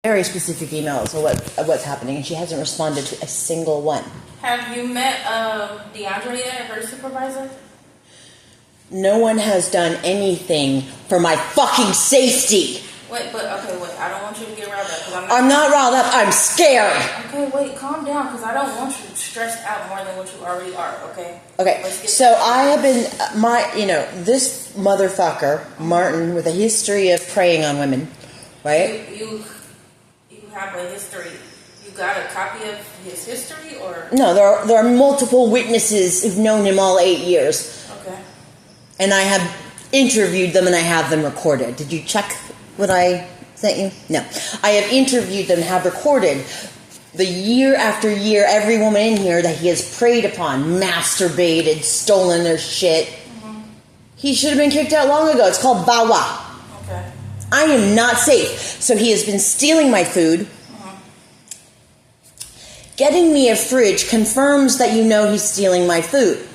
very specific emails of what's happening, and she hasn't responded to a single one. Have you met DeAndre yet, her supervisor? No one has done anything for my fucking safety. Wait, I don't want you to get riled up. I'm not riled up. I'm scared. Okay, wait, calm down, because I don't want you stressed out more than what you already are, okay? Okay, so I have been, this motherfucker, Martin, with a history of preying on women, right? You have a history. You got a copy of his history, or? No, there are multiple witnesses who've known him all 8 years. Okay. And I have interviewed them, and I have them recorded. Did you check what I sent you? No. I have interviewed them, have recorded the year after year, every woman in here that he has preyed upon, masturbated, stolen their shit. Mm-hmm. He should have been kicked out long ago. It's called BAWA. Okay. I am not safe. So he has been stealing my food. Mm-hmm. Getting me a fridge confirms that you know he's stealing my food.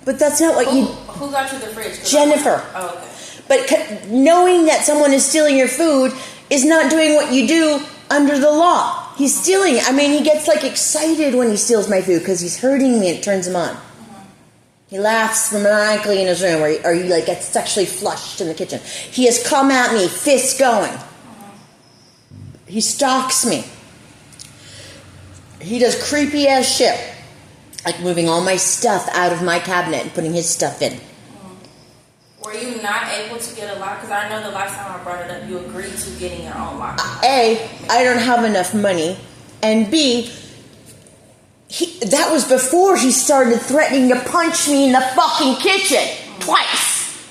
But that's not what Who got you the fridge? Jennifer. Oh, okay. But knowing that someone is stealing your food is not doing what you do under the law. He's stealing. I mean, he gets excited when he steals my food because he's hurting me and it turns him on. Mm-hmm. He laughs maniacally in his room, or he gets sexually flushed in the kitchen. He has come at me, fists going. Mm-hmm. He stalks me. He does creepy ass shit, like moving all my stuff out of my cabinet and putting his stuff in. Were you not able to get a lock? Because I know the last time I brought it up, you agreed to getting your own lock. A, I don't have enough money. And B, that was before he started threatening to punch me in the fucking kitchen. Twice.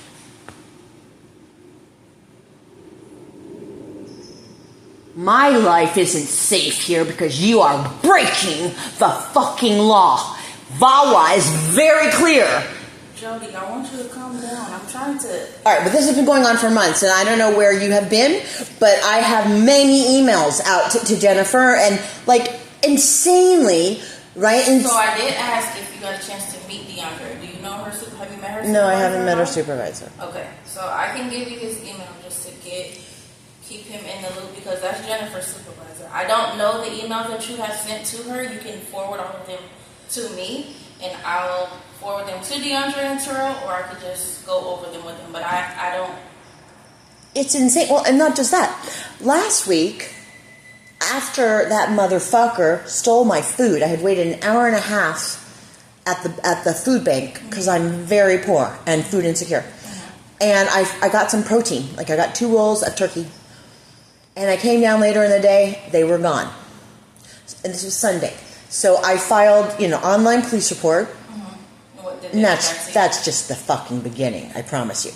My life isn't safe here because you are breaking the fucking law. VAWA is very clear. Jody, I want you to calm down. I'm trying to... All right, but this has been going on for months, and I don't know where you have been, but I have many emails out to Jennifer, and, insanely, right? And so I did ask if you got a chance to meet DeAndre. Do you know her? Have you met her supervisor? No, I haven't met her supervisor. Okay, so I can give you his email just to keep him in the loop, because that's Jennifer's supervisor. I don't know the emails that you have sent to her. You can forward all of them to me, and I'll forward them to DeAndre and Terrell, or I could just go over them with him. But I don't... It's insane. Well, and not just that. Last week, after that motherfucker stole my food, I had waited an hour and a half at the food bank because I'm very poor and food insecure. And I got some protein. I got 2 rolls of turkey. And I came down later in the day. They were gone. And this was Sunday. So I filed, online police report. And that's just the fucking beginning, I promise you.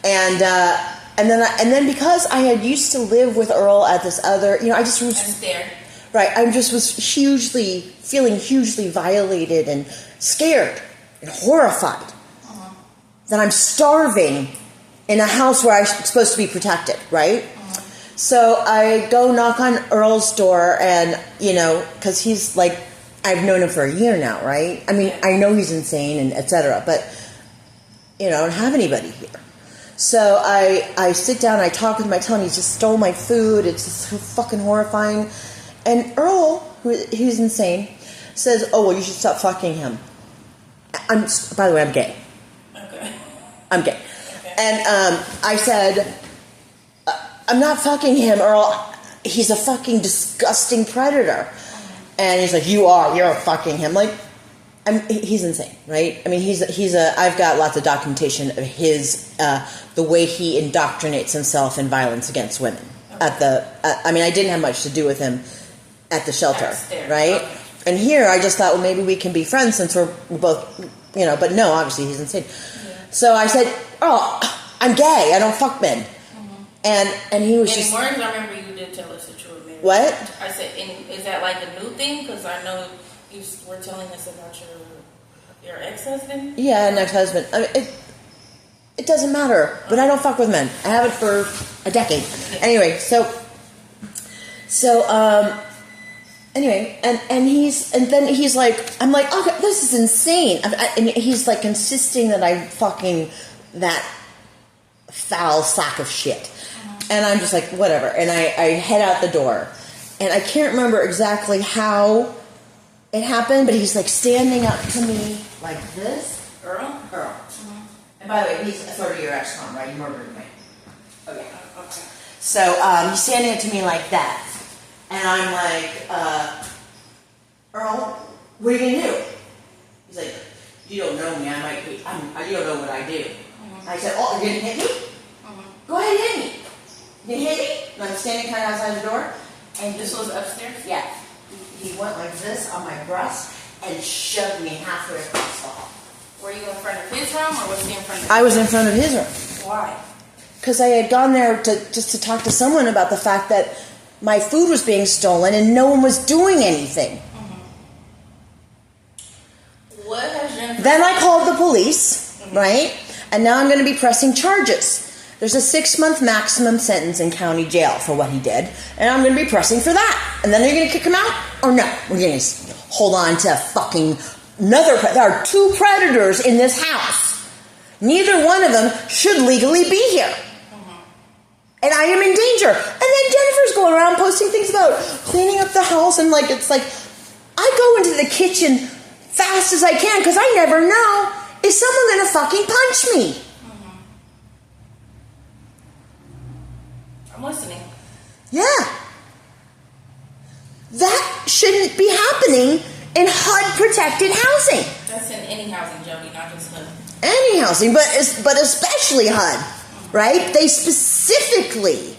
And then because I had used to live with Earl at this other, I just was there. Right, I just was feeling hugely violated and scared and horrified that I'm starving in a house where I'm supposed to be protected, right? So I go knock on Earl's door, and because he's I've known him for a year now, right? I mean, I know he's insane and etc., but, I don't have anybody here. So I sit down, I talk with him, I tell him he just stole my food, it's just so fucking horrifying. And Earl, who's insane, says, oh, well, you should stop fucking him. By the way, I'm gay. Okay. I'm gay. Okay. And I said, I'm not fucking him, Earl. He's a fucking disgusting predator. And he's like, you're fucking him. He's insane, right? I mean, I've got lots of documentation of his, the way he indoctrinates himself in violence against women. Okay. I didn't have much to do with him at the shelter, right? Okay. And here, I just thought, well, maybe we can be friends since we're both, but no, obviously he's insane. Yeah. So I said, I'm gay, I don't fuck men. Mm-hmm. And he was just... I remember you did tell us that you were married. What? I said, is that a new thing? Because I know you were telling us about your ex-husband. Yeah, an ex-husband. It doesn't matter, but I don't fuck with men. I haven't for a decade. Yeah. Anyway, and then he's like, I'm like, okay, this is insane. And he's insisting that I fucking that foul sack of shit. And I'm just like, whatever. And I head out the door. And I can't remember exactly how it happened, but he's like standing up to me like this. Earl? Mm-hmm. And by the way, he's a 30-year ex-con, right? He murdered me. Okay. Okay. So he's standing up to me like that. And I'm like, Earl, what are you going to do? He's like, you don't know me. You don't know what I do. Mm-hmm. I said, oh, you're going to hit me? Mm-hmm. Go ahead and hit me. You hit me? And I'm standing kind of outside the door. And this was upstairs? Yeah. He went like this on my breast and shoved me halfway across the hall. Were you in front of his room or was he in front of his room? I was in front of his room. Why? Because I had gone there just to talk to someone about the fact that my food was being stolen and no one was doing anything. Mm-hmm. What has Jennifer... Then I called the police, right? And now I'm going to be pressing charges. There's a 6-month maximum sentence in county jail for what he did, and I'm going to be pressing for that. And then are you going to kick him out? Or no? We're going to hold on to fucking another... There are 2 predators in this house. Neither one of them should legally be here. And I am in danger. And then Jennifer's going around posting things about cleaning up the house, and like, it's like, I go into the kitchen fast as I can because I never know, is someone going to fucking punch me? I'm listening. Yeah. That shouldn't be happening in HUD-protected housing. That's in any housing, Jody, not just HUD. Any housing, but especially HUD, right? They specifically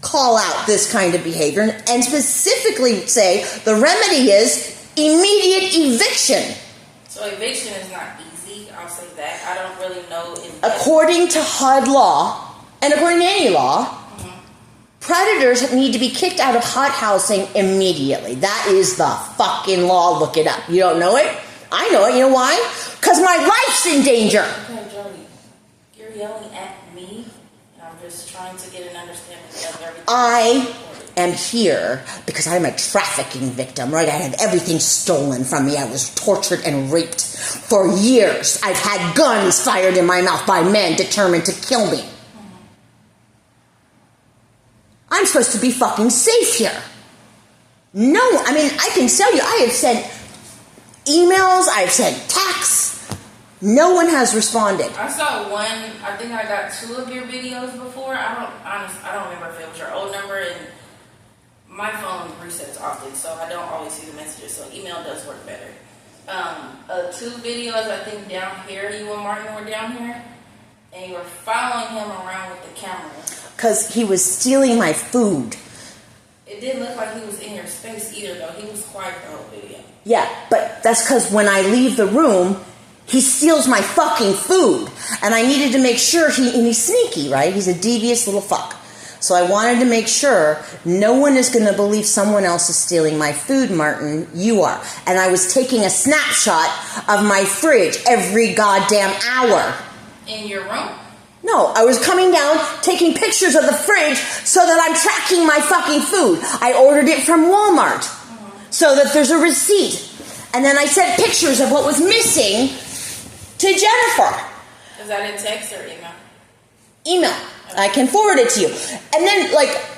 call out this kind of behavior and specifically say the remedy is immediate eviction. So eviction is not easy, I'll say that. I don't really know. According to HUD law, and according to any law, predators need to be kicked out of HUD housing immediately. That is the fucking law. Look it up. You don't know it? I know it. You know why? Because my life's in danger. Okay, Jody, you're yelling at me, and I'm just trying to get an understanding of everything. I am here because I'm a trafficking victim, right? I had everything stolen from me. I was tortured and raped for years. I've had guns fired in my mouth by men determined to kill me. I'm supposed to be fucking safe here. No, I mean, I can tell you, I have sent emails, I've sent texts. No one has responded. I saw one, I think I got 2 of your videos before. I don't remember if it was your old number, and my phone resets often, so I don't always see the messages, so email does work better. 2 videos, I think down here, you and Martin were down here, and you were following him around with the camera. Because he was stealing my food. It didn't look like he was in your space either, though. He was quiet the whole video. Yeah, but that's because when I leave the room, he steals my fucking food. And I needed to make sure and he's sneaky, right? He's a devious little fuck. So I wanted to make sure no one is going to believe someone else is stealing my food, Martin. You are. And I was taking a snapshot of my fridge every goddamn hour. In your room? No, I was coming down, taking pictures of the fridge so that I'm tracking my fucking food. I ordered it from Walmart so that there's a receipt. And then I sent pictures of what was missing to Jennifer. Is that in text or email? Email. I can forward it to you. And then,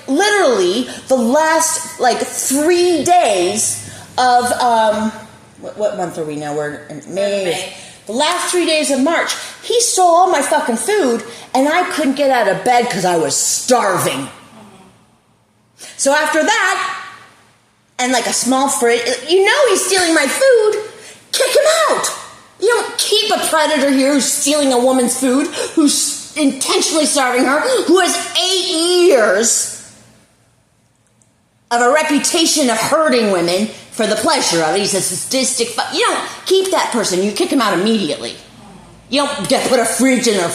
literally, the last, 3 days of, what month are we now? We're in May. The last 3 days of March, he stole all my fucking food, and I couldn't get out of bed because I was starving. So after that, and a small fridge, he's stealing my food, kick him out. You don't keep a predator here who's stealing a woman's food, who's intentionally starving her, who has 8 years of a reputation of hurting women for the pleasure of it. He's a sadistic You don't keep that person. You kick him out immediately. You don't put a fridge in a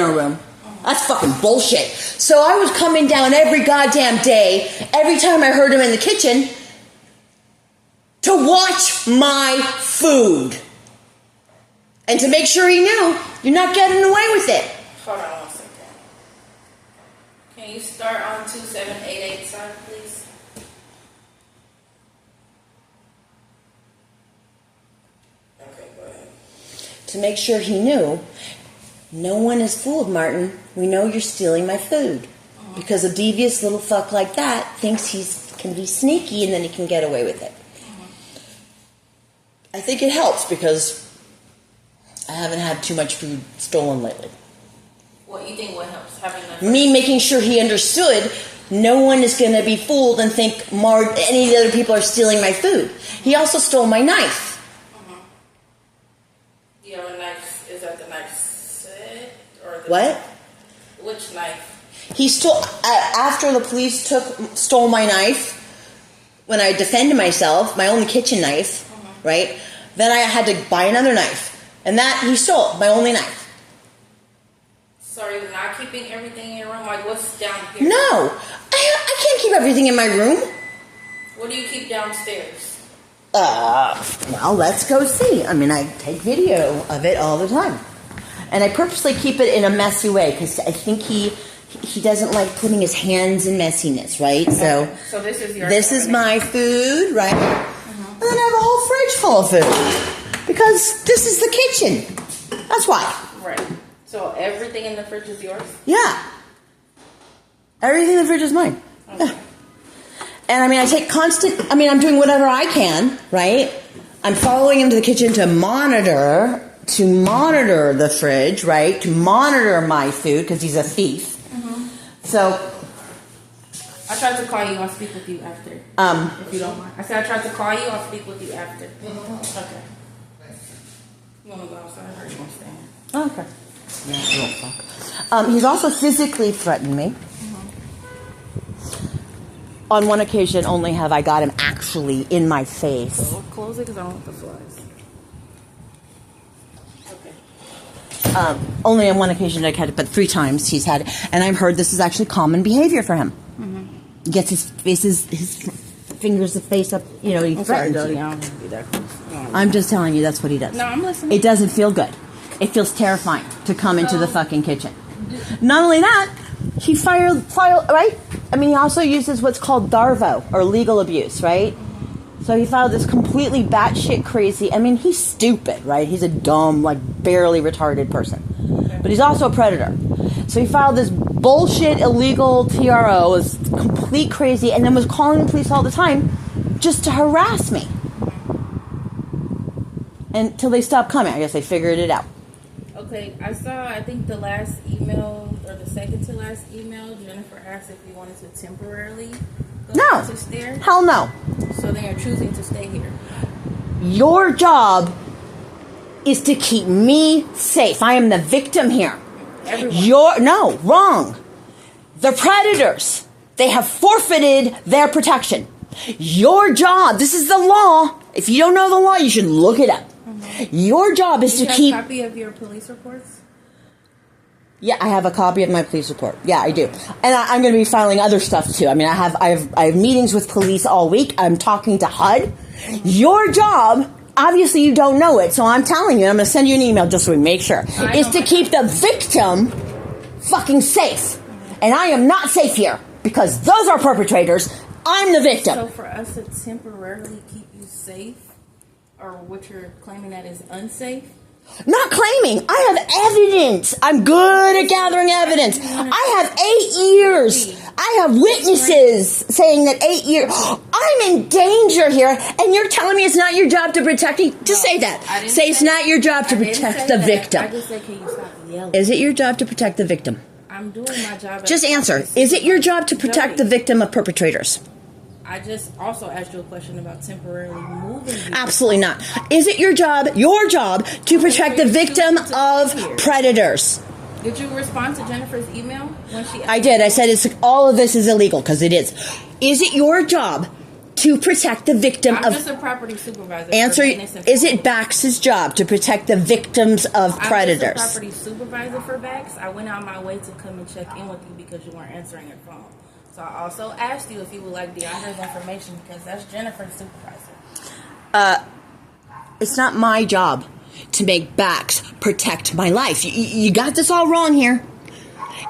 room. That's fucking bullshit. So I was coming down every goddamn day, every time I heard him in the kitchen, to watch my food. And to make sure he knew, you're not getting away with it. Hold on 1 second. Can you start on 2788 side, please? Okay, go ahead. To make sure he knew, no one is fooled, Martin. We know you're stealing my food. Because a devious little fuck like that thinks he can be sneaky and then he can get away with it. I think it helps because I haven't had too much food stolen lately. What you think? What helps? Having that? Me making sure he understood no one is going to be fooled and think any of the other people are stealing my food. He also stole my knife. You have a knife? Is that the knife set or the What? Which knife? He stole after the police stole my knife. When I defended myself, my only kitchen knife, right? Then I had to buy another knife, and that he stole my only knife. So are you not keeping everything in your room? Like what's down here? No, I can't keep everything in my room. What do you keep downstairs? Well, let's go see. I mean, I take video of it all the time, and I purposely keep it in a messy way because I think he doesn't like putting his hands in messiness, right? So this is your. This is my food, right? And then I have a whole fridge full of food because this is the kitchen. That's why. Right. So everything in the fridge is yours? Yeah. Everything in the fridge is mine. Okay. Yeah. And I mean, I'm doing whatever I can, right? I'm following him to the kitchen to monitor the fridge, right? To monitor my food because he's a thief. So. I tried to call you. I'll speak with you after. If you don't mind. I said I tried to call you. I'll speak with you after. Okay. You want to go outside or you want to stay in? Oh, okay. He's also physically threatened me. On one occasion only have I got him actually in my face. So close it because I don't want the flies. Okay. Only on one occasion I've had it, but 3 times he's had it. And I've heard this is actually common behavior for him. He gets his fingers, the face up, he threatens you. I don't want to be that close. I'm just telling you that's what he does. No, I'm listening. It doesn't feel good. It feels terrifying to come into the fucking kitchen. Not only that, he filed, right? I mean, he also uses what's called DARVO, or legal abuse, right? So he filed this completely batshit crazy, I mean, he's stupid, right? He's a dumb, barely retarded person. But he's also a predator. So he filed this bullshit illegal TRO, was complete crazy, and then was calling the police all the time just to harass me. Until they stopped coming. I guess they figured it out. Okay, I think the last email, or the second to last email, Jennifer asked if you wanted to temporarily go to there. Hell no. So then you're choosing to stay here. Your job is to keep me safe. I am the victim here. Everyone. No, wrong. The predators, they have forfeited their protection. Your job, this is the law. If you don't know the law, you should look it up. Your job is to keep... You have a copy of your police reports? Yeah, I have a copy of my police report. Yeah, I do. And I'm going to be filing other stuff too. I mean, I have meetings with police all week. I'm talking to HUD. Your job, obviously you don't know it, so I'm telling you, I'm going to send you an email just so we make sure, is to keep the victim fucking safe. And I am not safe here because those are perpetrators. I'm the victim. So for us to temporarily keep you safe, or what you're claiming that is unsafe? Not claiming. I have evidence. I'm good at gathering evidence. I have 8 years. I have witnesses saying that 8 years. I'm in danger here, and you're telling me it's not your job to protect me? Just say that. Say it's not your job to protect the victim. I just said, can you stop yelling? Is it your job to protect the victim? I'm doing my job. Just answer. Is it your job to protect the victim of perpetrators? I just also asked you a question about temporarily moving you. Absolutely not. Is it your job to protect the victim of predators? Did you respond to Jennifer's email when she asked? I did. I said all of this is illegal because it is. Is it your job to protect the victim I'm just a property supervisor. Answer, is it BACS's job to protect the victims of predators? I'm just a property supervisor for BACS. I went out my way to come and check in with you because you weren't answering your phone. So I also asked you if you would like DeAndre's information because that's Jennifer's supervisor. It's not my job to make BACS protect my life. You got this all wrong here.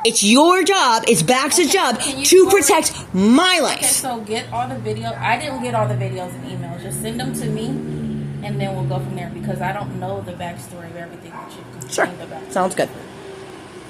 It's your job, it's BACS's job to protect my life. Okay, so get all the videos. I didn't get all the videos and emails. Just send them to me, and then we'll go from there because I don't know the backstory of everything that you complained about. Sounds good.